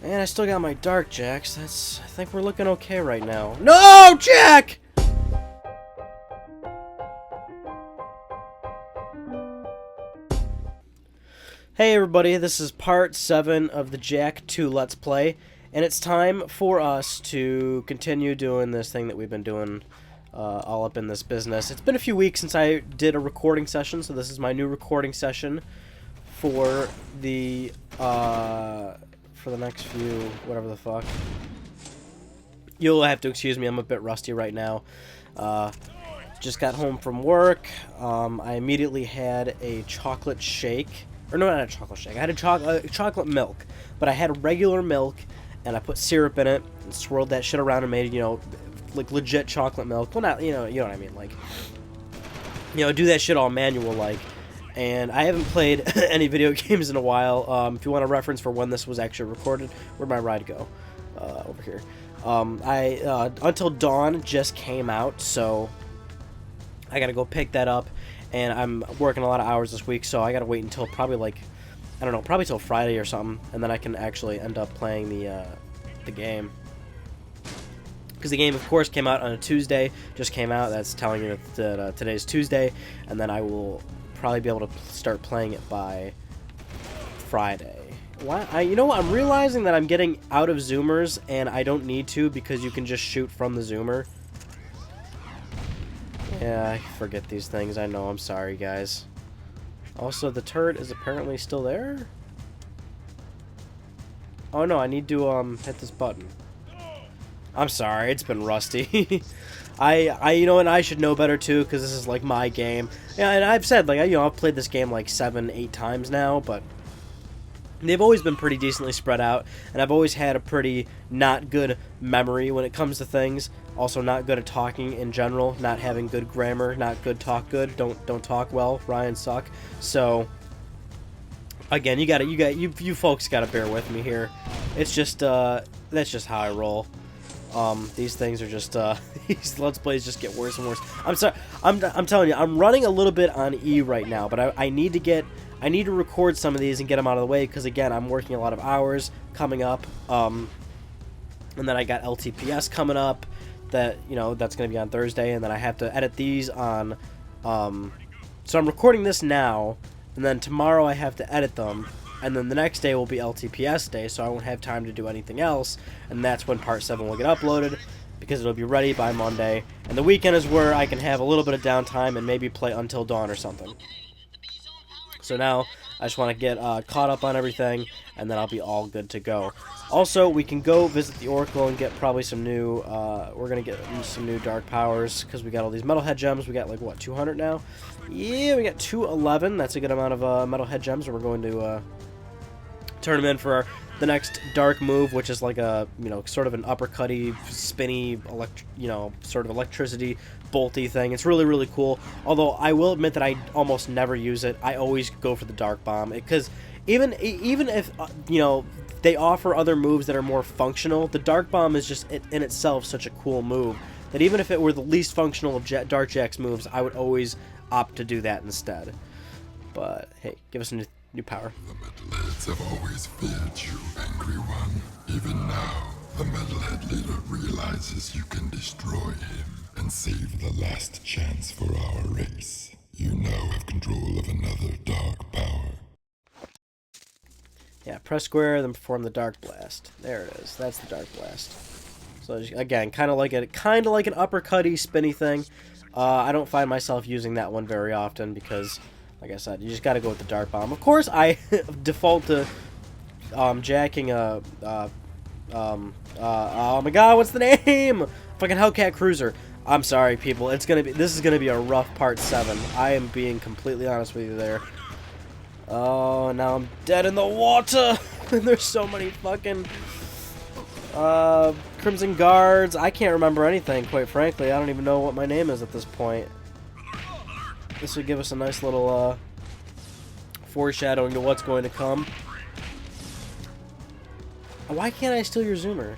And I still got my dark jacks. I think we're looking okay right now. No, Jack! Hey everybody, this is part 7 of the Jak II Let's Play, and it's time for us to continue doing this thing that we've been doing all up in this business. It's been a few weeks since I did a recording session, so this is my new recording session for the next few, whatever the fuck. You'll have to excuse me, I'm a bit rusty right now. Just got home from work. I immediately had a chocolate shake. Or no, not a chocolate shake. I had a chocolate milk. But I had regular milk, and I put syrup in it, and swirled that shit around and made, you know, like legit chocolate milk. Well, not, you know what I mean. Like, you know, do that shit all manual like. And I haven't played any video games in a while. If you want a reference for when this was actually recorded, where'd my ride go? Over here. Until Dawn just came out, so I gotta go pick that up. And I'm working a lot of hours this week, so I gotta wait until probably like, I don't know, probably till Friday or something, and then I can actually end up playing the game. Because the game, of course, came out on a Tuesday, just came out. That's telling you that today's Tuesday, and then I will probably be able to start playing it by Friday. You know what? I'm realizing that I'm getting out of zoomers, and I don't need to because you can just shoot from the zoomer. Yeah, I forget these things. I know. I'm sorry, guys. Also, the turret is apparently still there. Oh no, I need to hit this button. I'm sorry, it's been rusty. You know, and I should know better too, because this is like my game. Yeah, and I've said, like, you know, I've played this game like 7, 8 times now, but they've always been pretty decently spread out, and I've always had a pretty not good memory when it comes to things. Also, not good at talking in general, not having good grammar, not good talk good. Don't talk well. Ryan suck. So again, you folks gotta bear with me here. It's just that's just how I roll. These things are just these Let's Plays just get worse and worse. I'm sorry. I'm telling you, I'm running a little bit on E right now, but I need to record some of these and get them out of the way because again, I'm working a lot of hours coming up. And then I got LTPS coming up. That, you know, that's going to be on Thursday, and then I have to edit these on, so I'm recording this now, and then tomorrow I have to edit them, and then the next day will be LTPS day, so I won't have time to do anything else, and that's when part 7 will get uploaded, because it'll be ready by Monday, and the weekend is where I can have a little bit of downtime and maybe play Until Dawn or something. So now, I just want to get caught up on everything, and then I'll be all good to go. Also, we can go visit the Oracle and get probably some new, we're going to get some new Dark Powers, because we got all these Metalhead Gems. We got, like, what, 200 now? Yeah, we got 211. That's a good amount of Metalhead Gems, and we're going to turn them in for the next Dark move, which is like a, you know, sort of an uppercutty, spinny, sort of electricity, bolty thing. It's really, really cool. Although, I will admit that I almost never use it. I always go for the Dark Bomb, because even if, you know, they offer other moves that are more functional, the Dark Bomb is just in itself such a cool move that even if it were the least functional of Dark Jak's moves, I would always opt to do that instead. But hey, give us a new power. The Metalheads have always feared you, Angry One. Even now, the Metalhead leader realizes you can destroy him and save the last chance for our race. You now have control of another Dark Power. Yeah, press square, then perform the Dark Blast. There it is. That's the Dark Blast. So again, kind of like an uppercutty, spinny thing. I don't find myself using that one very often because, like I said, you just got to go with the Dark Bomb. Of course, I default to jacking a oh my God, what's the name? Fucking Hellcat Cruiser. I'm sorry, people. This is gonna be a rough part 7. I am being completely honest with you there. Oh, now I'm dead in the water! There's so many fucking Crimson Guards. I can't remember anything, quite frankly. I don't even know what my name is at this point. This would give us a nice little foreshadowing to what's going to come. Why can't I steal your zoomer?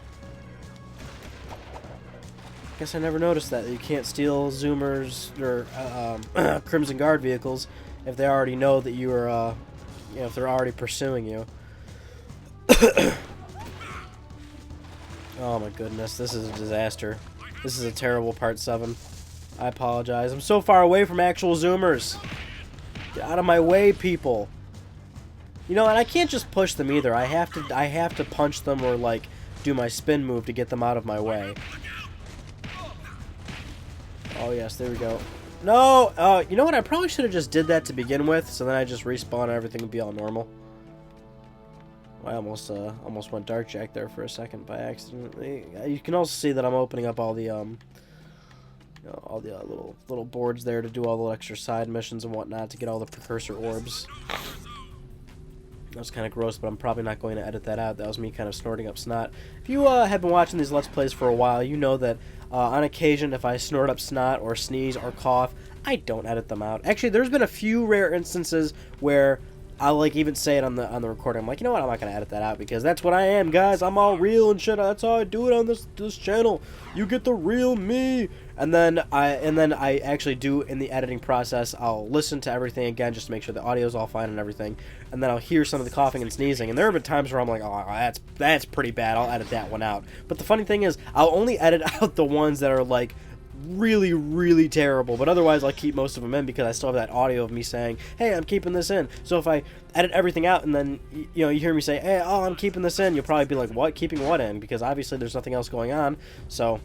Guess I never noticed that. You can't steal zoomers or Crimson Guard vehicles if they already know that you are, you know, if they're already pursuing you. Oh my goodness, this is a disaster. This is a terrible part 7. I apologize. I'm so far away from actual zoomers. Get out of my way, people. You know, and I can't just push them either. I have to punch them or like do my spin move to get them out of my way. Oh yes, there we go. No, you know what? I probably should have just did that to begin with, so then I just respawn and everything would be all normal. I almost went Dark Jak there for a second by accident. You can also see that I'm opening up all the little boards there to do all the extra side missions and whatnot to get all the precursor orbs. That was kind of gross, but I'm probably not going to edit that out. That was me kind of snorting up snot. If you have been watching these Let's Plays for a while, you know that on occasion, if I snort up snot or sneeze or cough, I don't edit them out. Actually, there's been a few rare instances where I'll like even say it on the recording. I'm like, you know what? I'm not gonna edit that out because that's what I am, guys. I'm all real and shit. That's how I do it on this channel. You get the real me. And then I actually do in the editing process. I'll listen to everything again just to make sure the audio's all fine and everything. And then I'll hear some of the coughing and sneezing. And there have been times where I'm like, oh, that's pretty bad. I'll edit that one out. But the funny thing is, I'll only edit out the ones that are like really, really terrible, but otherwise I'll keep most of them in because I still have that audio of me saying, hey, I'm keeping this in. So if I edit everything out and then you hear me say, hey, oh, I'm keeping this in, you'll probably be like, what? Keeping what in? Because obviously there's nothing else going on. So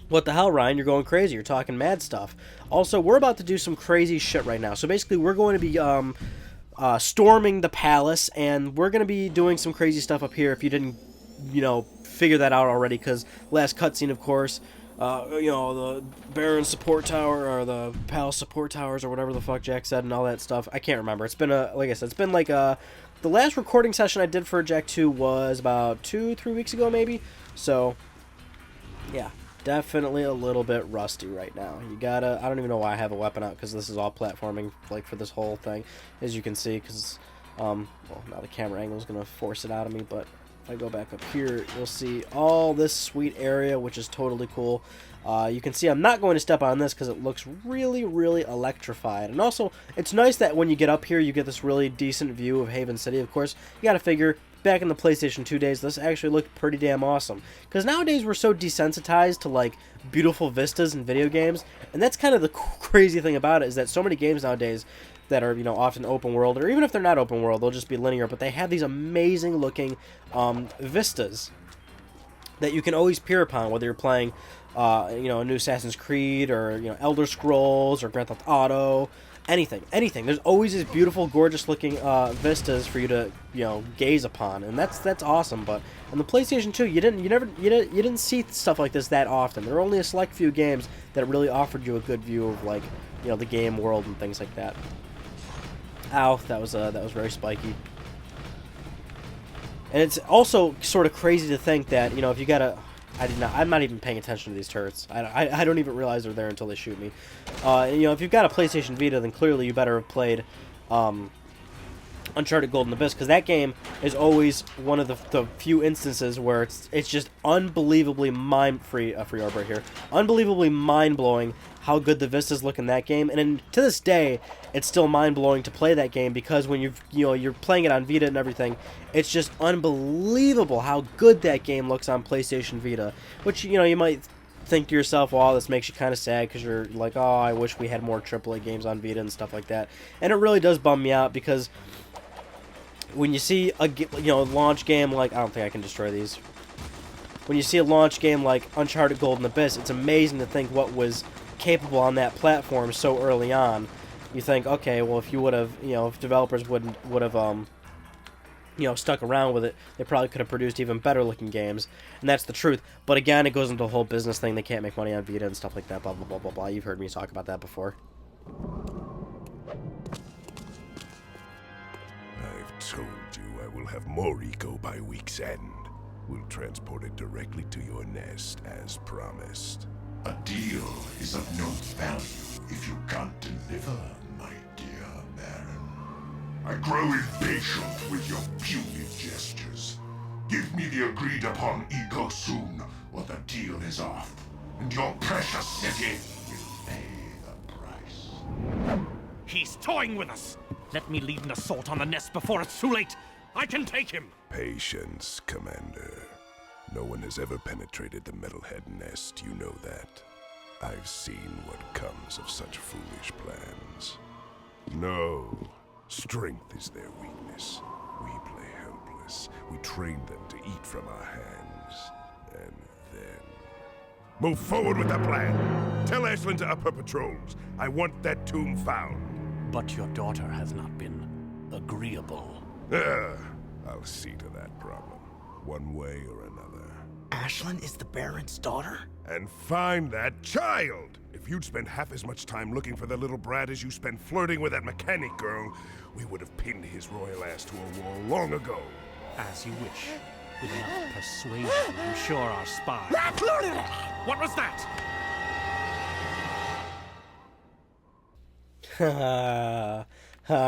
what the hell, Ryan? You're going crazy. You're talking mad stuff. Also, we're about to do some crazy shit right now. So basically we're going to be storming the palace, and we're going to be doing some crazy stuff up here if you didn't figure that out already, because last cutscene, of course, the Baron support tower, or the Palace support towers, or whatever the fuck Jak said, and all that stuff. I can't remember. It's been like I said, it's been like the last recording session I did for Jak II was about 2-3 weeks ago, maybe. So, yeah, definitely a little bit rusty right now. You gotta, I don't even know why I have a weapon out, because this is all platforming, like, for this whole thing, as you can see, because, well, now the camera angle is gonna force it out of me, but if I go back up here, you'll see all this sweet area, which is totally cool. You can see I'm not going to step on this because it looks really, really electrified. And also, it's nice that when you get up here, you get this really decent view of Haven City. Of course, you gotta figure, back in the PlayStation 2 days, this actually looked pretty damn awesome. Because nowadays, we're so desensitized to, like, beautiful vistas in video games. And that's kind of the crazy thing about it, is that so many games nowadays that are, often open world, or even if they're not open world, they'll just be linear, but they have these amazing looking vistas that you can always peer upon, whether you're playing, a new Assassin's Creed, or, Elder Scrolls, or Grand Theft Auto, anything. There's always these beautiful, gorgeous looking vistas for you to, gaze upon, and that's awesome. But on the PlayStation 2, you didn't see stuff like this that often. There were only a select few games that really offered you a good view of, like, the game world and things like that. Ow, that was very spiky. And it's also sort of crazy to think that, if you gotta... I'm not even paying attention to these turrets. I don't even realize they're there until they shoot me. If you've got a PlayStation Vita, then clearly you better have played Uncharted Golden Abyss, because that game is always one of the few instances where it's just unbelievably unbelievably mind-blowing how good the vistas look in that game. And to this day, it's still mind-blowing to play that game, because when you're playing it on Vita and everything, it's just unbelievable how good that game looks on PlayStation Vita. Which, you might think to yourself, well, this makes you kind of sad, because you're like, oh, I wish we had more AAA games on Vita and stuff like that. And it really does bum me out, because when you see a launch game like, I don't think I can destroy these. When you see a launch game like Uncharted Golden Abyss, it's amazing to think what was capable on that platform so early on. You think, okay, well, if you would have, if developers would have stuck around with it, they probably could have produced even better looking games. And that's the truth. But again, it goes into the whole business thing. They can't make money on Vita and stuff like that, blah, blah, blah, blah, blah. You've heard me talk about that before. I've told you I will have more eco by week's end. We'll transport it directly to your nest, as promised. A deal is of no value if you can't deliver, my dear Baron. I grow impatient with your puny gestures. Give me the agreed upon eco soon, or the deal is off, and your precious city will pay the price. He's toying with us! Let me lead an assault on the nest before it's too late! I can take him! Patience, Commander. No one has ever penetrated the metalhead nest, you know that. I've seen what comes of such foolish plans. No, strength is their weakness. We play helpless. We train them to eat from our hands. And then... Move forward with the plan! Tell Ashlyn to up her patrols. I want that tomb found. But your daughter has not been agreeable. I'll see to that problem, one way or another. Ashlyn is the Baron's daughter? And find that child! If you'd spent half as much time looking for the little brat as you spent flirting with that mechanic girl, we would have pinned his royal ass to a wall long ago. As you wish. With enough persuasion, I'm sure our spy... What was that?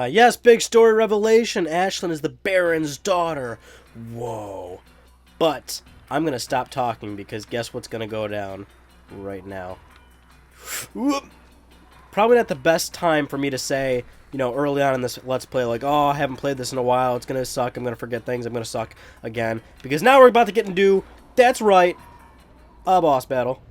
Yes, big story revelation. Ashlyn is the Baron's daughter. Whoa. But I'm going to stop talking because guess what's going to go down right now. Whoop. Probably not the best time for me to say, you know, early on in this Let's Play, like, oh, I haven't played this in a while. It's going to suck. I'm going to forget things. I'm going to suck again. Because now we're about to get into, that's right, a boss battle.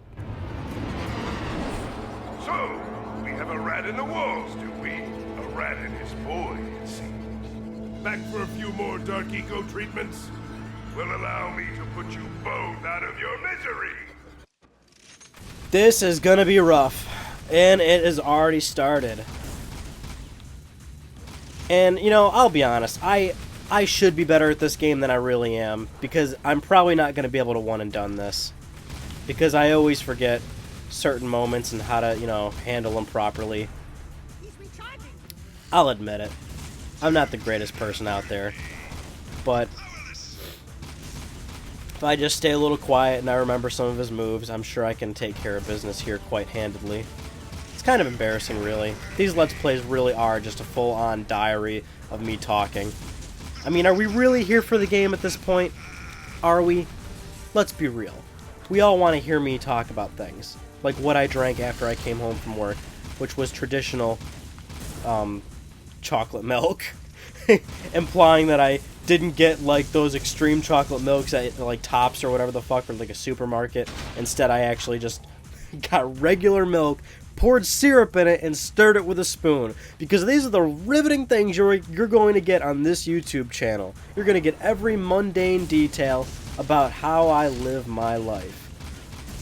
So, we have a rat in the walls, do we? A rat in his boy, it seems. Back for a few more dark eco treatments? Will allow me to put you both out of your misery. This is gonna be rough, and it has already started. And, you know, I'll be honest, I should be better at this game than I really am, because I'm probably not gonna be able to one and done this. Because I always forget certain moments and how to, you know, handle them properly. I'll admit it. I'm not the greatest person out there, but if I just stay a little quiet and I remember some of his moves, I'm sure I can take care of business here quite handedly. It's kind of embarrassing, really. These Let's Plays really are just a full-on diary of me talking. I mean, are we really here for the game at this point? Are we? Let's be real. We all want to hear me talk about things. Like what I drank after I came home from work, which was traditional, chocolate milk. Implying that I didn't get, like, those extreme chocolate milks at, like, Tops or whatever the fuck, or, like, a supermarket. Instead, I actually just got regular milk, poured syrup in it, and stirred it with a spoon. Because these are the riveting things you're going to get on this YouTube channel. You're going to get every mundane detail about how I live my life.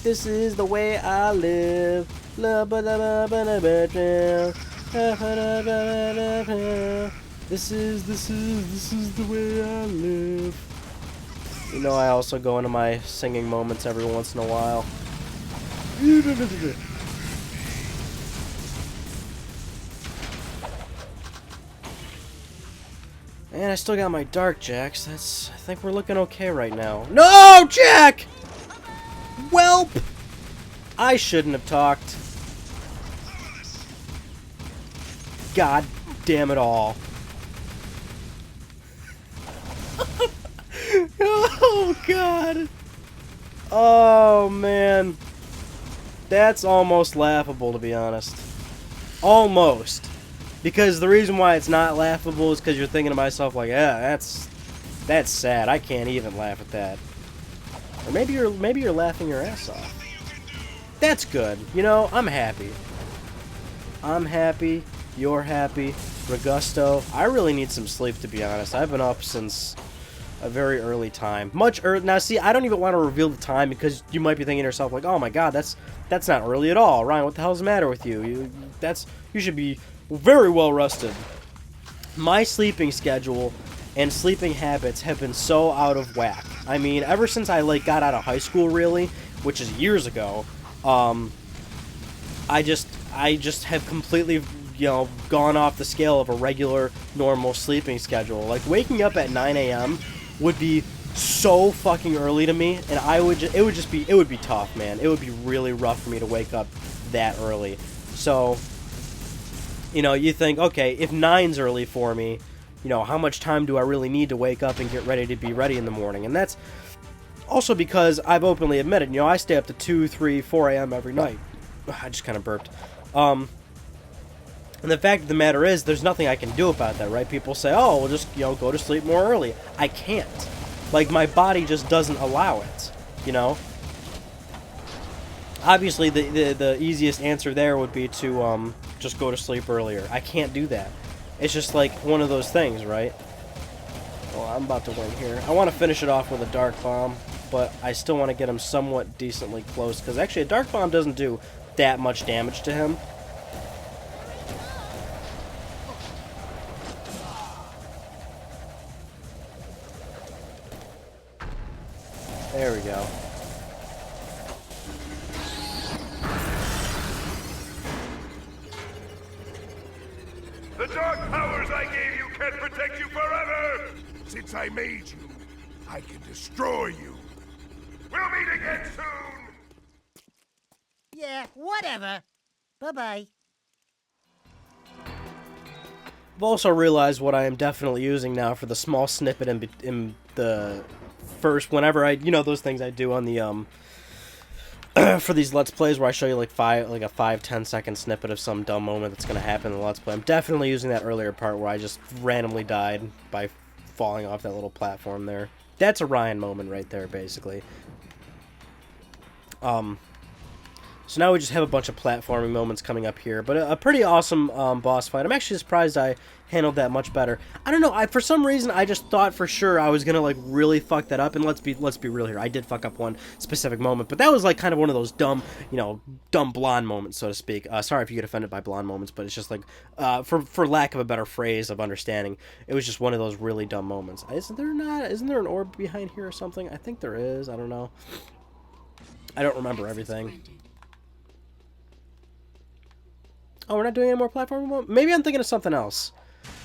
This is the way I live. This is the way I live. You know, I also go into my singing moments every once in a while. And I still got my dark jacks. I think we're looking okay right now. No, Jack! Welp! I shouldn't have talked. God damn it all. Oh, God. Oh, man. That's almost laughable, to be honest. Almost. Because the reason why it's not laughable is because you're thinking to myself, like, yeah, that's sad. I can't even laugh at that. Or maybe you're laughing your ass off. That's good. You know, I'm happy. I'm happy. You're happy. Regusto. I really need some sleep, to be honest. I've been up since a very early time. Much early. Now, see, I don't even want to reveal the time because you might be thinking to yourself, like, oh my god, that's not early at all. Ryan, what the hell's the matter with you? You should be very well rested. My sleeping schedule and sleeping habits have been so out of whack. I mean, ever since I, like, got out of high school, really, which is years ago, I just have completely, you know, gone off the scale of a regular, normal sleeping schedule. Like, waking up at 9 a.m. would be so fucking early to me, and it would be tough, man. It would be really rough for me to wake up that early. So, you know, you think, okay, if 9's early for me, you know, how much time do I really need to wake up and get ready to be ready in the morning? And that's also because I've openly admitted, you know, I stay up to 2, 3, 4 a.m. every night. I just kind of burped. And the fact of the matter is, there's nothing I can do about that, right? People say, oh, well, just, you know, go to sleep more early. I can't. Like, my body just doesn't allow it. you know? Obviously, the easiest answer there would be to just go to sleep earlier. I can't do that. It's just like one of those things, right? Well, I'm about to win here. I want to finish it off with a Dark Bomb, but I still want to get him somewhat decently close, because actually a Dark Bomb doesn't do that much damage to him. There we go. The dark powers I gave you can't protect you forever! Since I made you, I can destroy you. We'll meet again soon! Yeah, whatever. Bye-bye. I've also realized what I am definitely using now for the small snippet in the first, whenever I, you know, those things I do on the, for these Let's Plays where I show you like a 5-10 second snippet of some dumb moment that's going to happen in the Let's Play. I'm definitely using that earlier part where I just randomly died by falling off that little platform there. That's a Ryan moment right there, basically. So now we just have a bunch of platforming moments coming up here, but a pretty awesome boss fight. I'm actually surprised I handled that much better. I don't know, for some reason I just thought for sure I was gonna like really fuck that up, and let's be real here. I did fuck up one specific moment, but that was like kind of one of those dumb, you know, dumb blonde moments, so to speak. Sorry if you get offended by blonde moments, but it's just like for lack of a better phrase of understanding, it was just one of those really dumb moments. Isn't there an orb behind here or something? I think there is. I don't know. I don't remember everything. Oh, we're not doing any more platforming moments? Maybe I'm thinking of something else.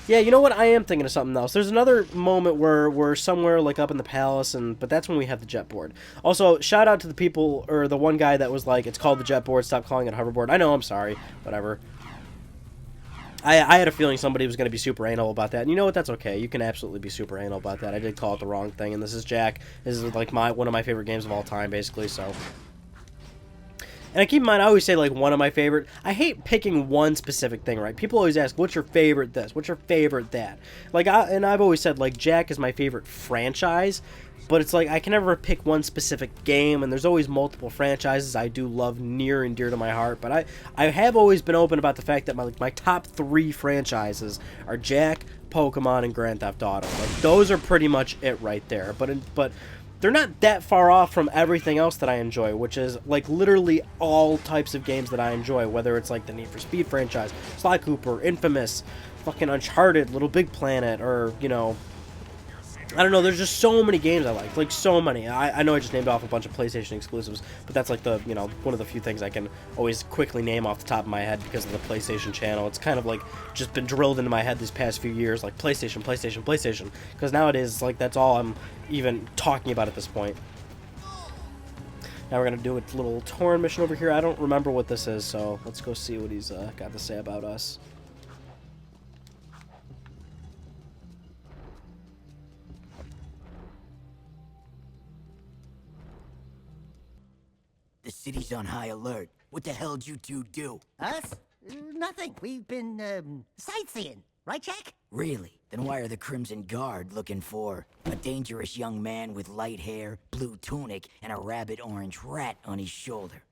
Yeah, you know what? I am thinking of something else. There's another moment where we're somewhere like up in the palace, but that's when we have the jet board. Also, shout out to the people, or the one guy that was like, it's called the jet board, stop calling it hoverboard. I know, I'm sorry. Whatever. I had a feeling somebody was going to be super anal about that. And you know what? That's okay. You can absolutely be super anal about that. I did call it the wrong thing, and this is Jak. This is like one of my favorite games of all time, basically, so... And I keep in mind, I always say, like, one of my favorite. I hate picking one specific thing, right? People always ask, what's your favorite this? What's your favorite that? Like, and I've always said, like, Jak is my favorite franchise. But it's like, I can never pick one specific game. And there's always multiple franchises I do love near and dear to my heart. But I have always been open about the fact that my top 3 franchises are Jak, Pokemon, and Grand Theft Auto. Like, those are pretty much it right there. But they're not that far off from everything else that I enjoy, which is, like, literally all types of games that I enjoy, whether it's, like, the Need for Speed franchise, Sly Cooper, Infamous, fucking Uncharted, Little Big Planet, or, you know, I don't know, there's just so many games I like so many. I know I just named off a bunch of PlayStation exclusives, but that's, like, the, you know, one of the few things I can always quickly name off the top of my head because of the PlayStation channel. It's kind of, like, just been drilled into my head these past few years, like, PlayStation, because nowadays, like, that's all I'm even talking about at this point. Now we're going to do a little Torn mission over here. I don't remember what this is, so let's go see what he's got to say about us. The city's on high alert. What the hell did you two do? Us? Nothing. We've been, sightseeing. Right, Jak? Really? Then why are the Crimson Guard looking for a dangerous young man with light hair, blue tunic, and a rabbit orange rat on his shoulder?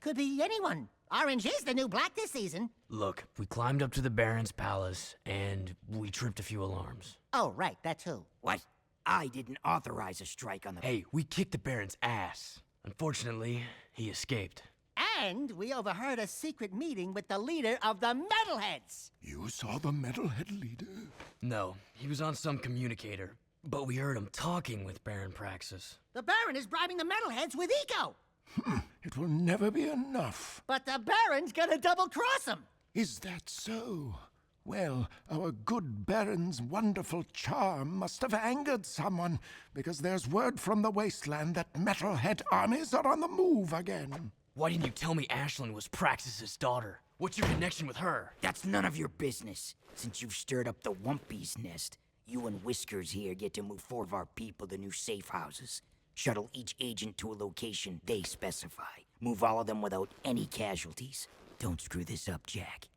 Could be anyone. Orange is the new black this season. Look, we climbed up to the Baron's palace, and we tripped a few alarms. Oh, right, that too. What? I didn't authorize a strike on the... Hey, we kicked the Baron's ass. Unfortunately, he escaped. And we overheard a secret meeting with the leader of the Metalheads. You saw the metalhead leader? No, he was on some communicator, but we heard him talking with Baron Praxis. The Baron is bribing the Metalheads with eco. It will never be enough. But the Baron's gonna double-cross him. Is that so? Well, our good Baron's wonderful charm must have angered someone, because there's word from the wasteland that metalhead armies are on the move again. Why didn't you tell me Ashlyn was Praxis's daughter? What's your connection with her? That's none of your business. Since you've stirred up the Wumpy's nest, you and Whiskers here get to move 4 of our people to new safe houses. Shuttle each agent to a location they specify. Move all of them without any casualties. Don't screw this up, Jak.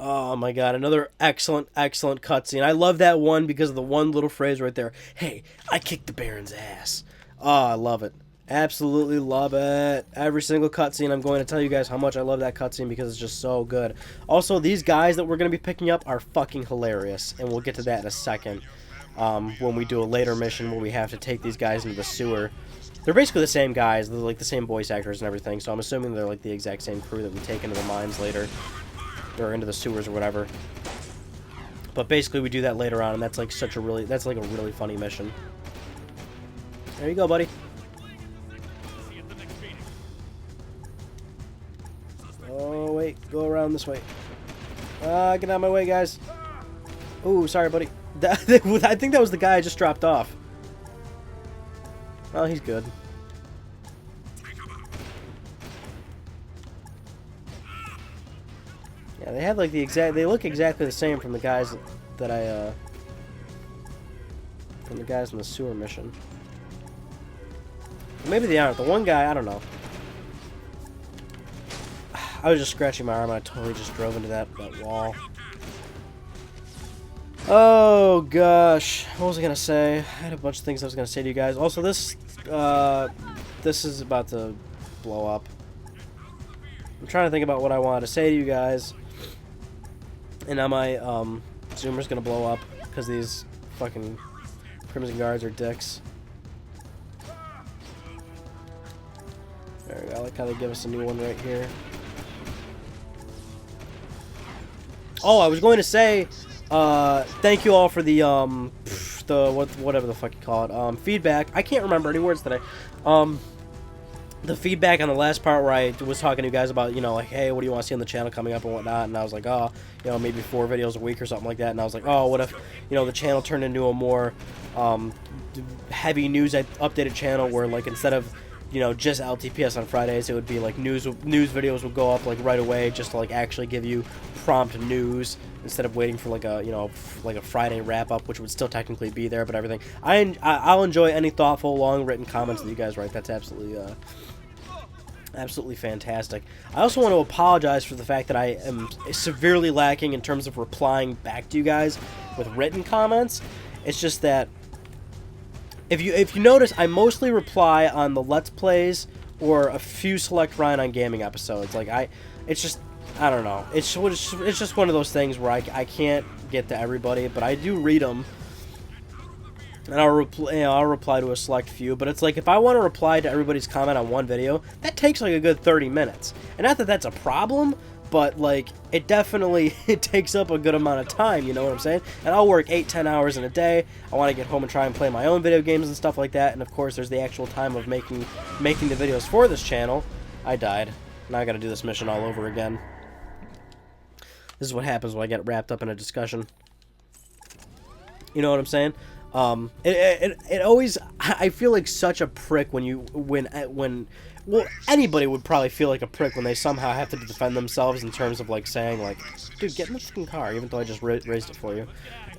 Oh my god, another excellent cutscene. I love that one because of the one little phrase right there. Hey, I kicked the Baron's ass. Oh, I love it. Absolutely love it. Every single cutscene, I'm going to tell you guys how much I love that cutscene because it's just so good. Also, these guys that we're going to be picking up are fucking hilarious, and we'll get to that in a second. When we do a later mission where we have to take these guys into the sewer. They're basically the same guys. They're like the same voice actors and everything, so I'm assuming they're like the exact same crew that we take into the mines later. Or into the sewers or whatever. But basically we do that later on, and that's like a really funny mission. There you go, buddy. Oh, wait. Go around this way. Get out of my way, guys. Ooh, sorry, buddy. I think that was the guy I just dropped off. Oh, he's good. Yeah, they have like they look exactly the same from the guys that from the guys in the sewer mission. Maybe they aren't. The one guy, I don't know. I was just scratching my arm and I totally just drove into that wall. Oh gosh, what was I gonna say? I had a bunch of things I was gonna say to you guys. Also, this is about to blow up. I'm trying to think about what I wanted to say to you guys, and now my zoomer's gonna blow up because these fucking Crimson Guards are dicks. There we go. I like how they give us a new one right here. Oh, I was going to say, thank you all for the whatever the fuck you call it, feedback. I can't remember any words today. The feedback on the last part where I was talking to you guys about, you know, like, hey, what do you want to see on the channel coming up and whatnot, and I was like, oh, you know, maybe 4 videos a week or something like that, and I was like, oh, what if, you know, the channel turned into a more, heavy news updated channel where, like, instead of, you know, just LTPS on Fridays, it would be like news videos would go up like right away just to like actually give you prompt news instead of waiting for like a, you know, like a Friday wrap up, which would still technically be there, but everything. I'll enjoy any thoughtful, long written comments that you guys write. That's absolutely fantastic. I also want to apologize for the fact that I am severely lacking in terms of replying back to you guys with written comments. It's just that if you notice, I mostly reply on the Let's Plays or a few select Ryan on Gaming episodes. Like it's just, I don't know. It's just one of those things where I can't get to everybody, but I do read them, and I'll reply to a select few. But it's like if I want to reply to everybody's comment on one video, that takes like a good 30 minutes. And not that that's a problem, but like it definitely takes up a good amount of time, you know what I'm saying? And I'll work 8-10 hours in a day. I want to get home and try and play my own video games and stuff like that. And of course there's the actual time of making the videos for this channel. I died. Now I gotta do this mission all over again. This is what happens when I get wrapped up in a discussion. You know what I'm saying? It always, I feel like such a prick when well, anybody would probably feel like a prick when they somehow have to defend themselves in terms of, like, saying, like, dude, get in the fucking car, even though I just raised it for you.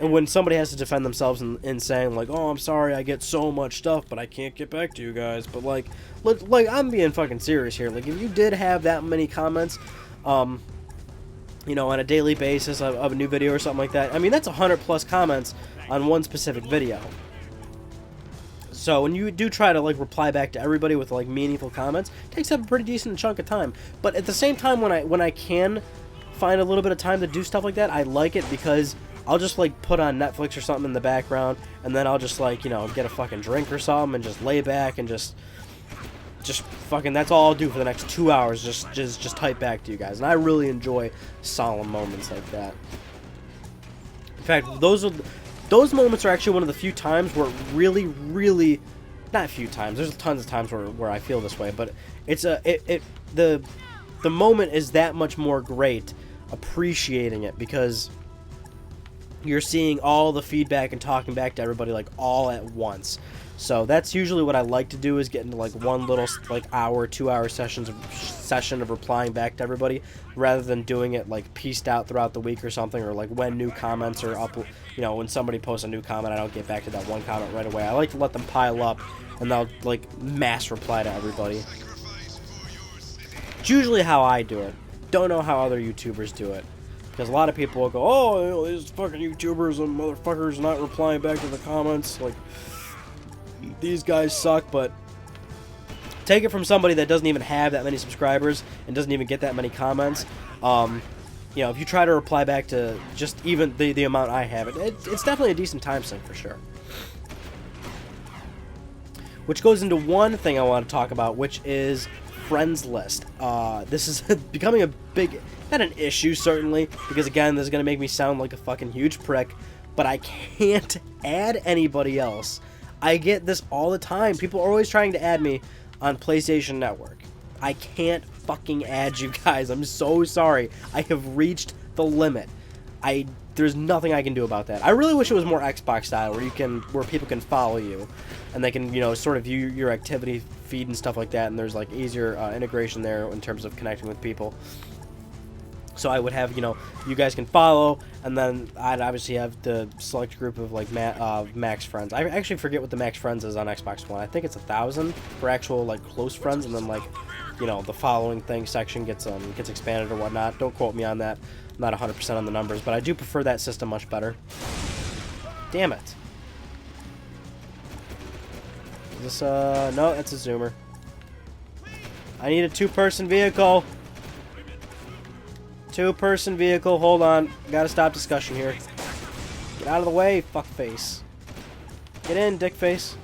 And when somebody has to defend themselves in saying, like, oh, I'm sorry, I get so much stuff, but I can't get back to you guys. But, like, I'm being fucking serious here. Like, if you did have that many comments, you know, on a daily basis of a new video or something like that, I mean, that's 100+ comments on one specific video. So when you do try to like reply back to everybody with like meaningful comments, it takes up a pretty decent chunk of time. But at the same time, when I can find a little bit of time to do stuff like that, I like it because I'll just like put on Netflix or something in the background, and then I'll just like, you know, get a fucking drink or something and just lay back and just fucking, that's all I'll do for the next 2 hours, just type back to you guys. And I really enjoy solemn moments like that. In fact, those moments are actually one of the few times where really, not a few times, there's tons of times where I feel this way, but it's the moment is that much more great appreciating it because you're seeing all the feedback and talking back to everybody like all at once. So that's usually what I like to do, is get into like one little like hour, 2 hour session of replying back to everybody, rather than doing it like pieced out throughout the week or something, or like when new comments are up, you know, when somebody posts a new comment, I don't get back to that one comment right away. I like to let them pile up, and I'll like mass reply to everybody. It's usually how I do it. Don't know how other YouTubers do it, because a lot of people will go, oh, you know, these fucking YouTubers and motherfuckers not replying back to the comments, like, these guys suck, but take it from somebody that doesn't even have that many subscribers and doesn't even get that many comments. You know, if you try to reply back to just even the amount I have, it's definitely a decent time sink for sure. Which goes into one thing I want to talk about, which is friends list. This is becoming a big, not an issue certainly, because again, this is going to make me sound like a fucking huge prick, but I can't add anybody else. I get this all the time. People are always trying to add me on PlayStation Network. I can't fucking add you guys. I'm so sorry. I have reached the limit. There's nothing I can do about that. I really wish it was more Xbox style, where people can follow you, and they can, you know, sort of view your activity feed and stuff like that. And there's like easier integration there in terms of connecting with people. So I would have, you know, you guys can follow, and then I'd obviously have the select group of like max friends. I actually forget what the max friends is on Xbox One. I think it's 1,000 for actual like close friends, and then like, you know, the following thing section gets expanded or whatnot. Don't quote me on that. I'm not 100% on the numbers, but I do prefer that system much better. Damn it. Is this no, that's a zoomer. I need a two-person vehicle. Two-person vehicle, hold on. Gotta stop discussion here. Get out of the way, fuckface. Get in, dickface.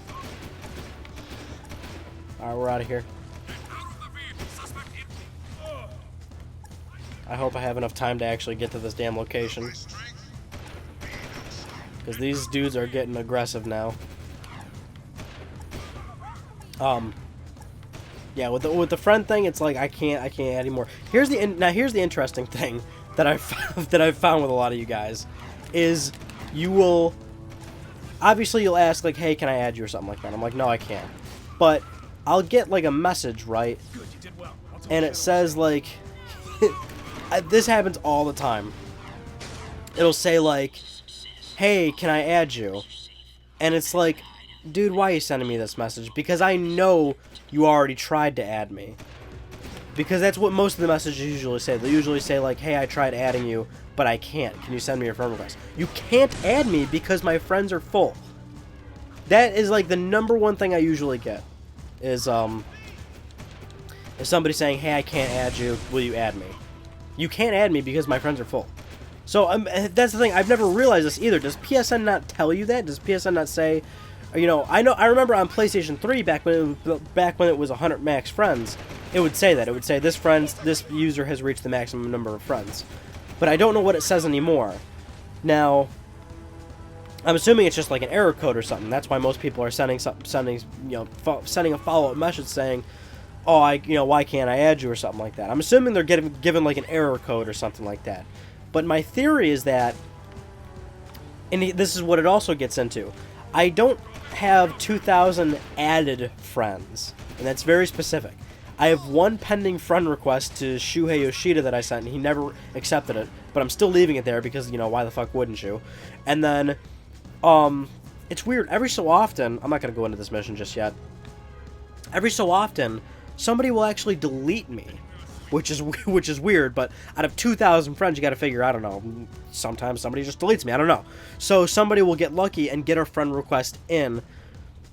Alright, we're out of here. I hope I have enough time to actually get to this damn location. Because these dudes are getting aggressive now. Yeah, with the friend thing, it's like I can't add anymore. Here's the interesting thing that I've found with a lot of you guys is you'll ask like, hey, can I add you or something like that. I'm like, no, I can't. But I'll get like a message, right? And it says like this happens all the time. It'll say like, hey, can I add you? And it's like, dude, why are you sending me this message? Because I know you already tried to add me. Because that's what most of the messages usually say. They usually say like, hey, I tried adding you, but I can't. Can you send me your friend request? You can't add me because my friends are full. That is like the #1 thing I usually get. Is somebody saying, hey, I can't add you, will you add me? You can't add me because my friends are full. So that's the thing, I've never realized this either. Does PSN not tell you that? Does PSN not say, you know, I remember on PlayStation 3 back when it was 100 max friends, it would say that. It would say this user has reached the maximum number of friends. But I don't know what it says anymore. Now, I'm assuming it's just like an error code or something. That's why most people are sending a follow-up message saying, oh, why can't I add you or something like that. I'm assuming they're given like an error code or something like that. But my theory is that, and this is what it also gets into, I don't have 2,000 added friends, and that's very specific. I have one pending friend request to Shuhei Yoshida that I sent, and he never accepted it, but I'm still leaving it there because, you know, why the fuck wouldn't you? And then, it's weird, every so often, I'm not going to go into this mission just yet, every so often, somebody will actually delete me, which is weird, but out of 2,000 friends, you got to figure, I don't know, sometimes somebody just deletes me, I don't know. So somebody will get lucky and get a friend request in,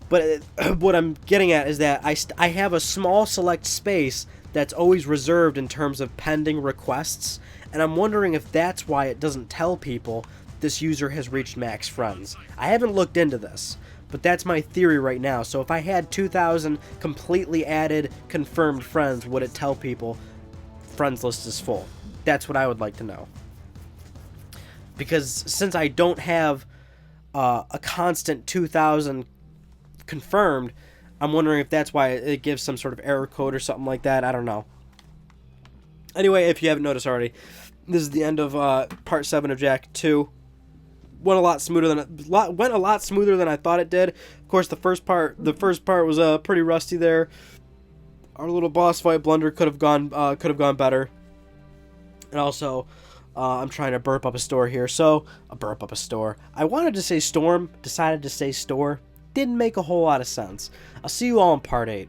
but what I'm getting at is that I have a small select space that's always reserved in terms of pending requests, and I'm wondering if that's why it doesn't tell people this user has reached max friends. I haven't looked into this, but that's my theory right now. So if I had 2,000 completely added, confirmed friends, would it tell people friends list is full? That's what I would like to know. Because since I don't have a constant 2,000 confirmed, I'm wondering if that's why it gives some sort of error code or something like that. I don't know. Anyway, if you haven't noticed already, this is the end of part 7 of Jak II. Went a lot smoother than I thought it did. Of course, the first part was pretty rusty there. Our little boss fight blunder could have gone better. And also, I'm trying to burp up a store here. So, burp up a store. I wanted to say storm, decided to say store. Didn't make a whole lot of sense. I'll see you all in part 8.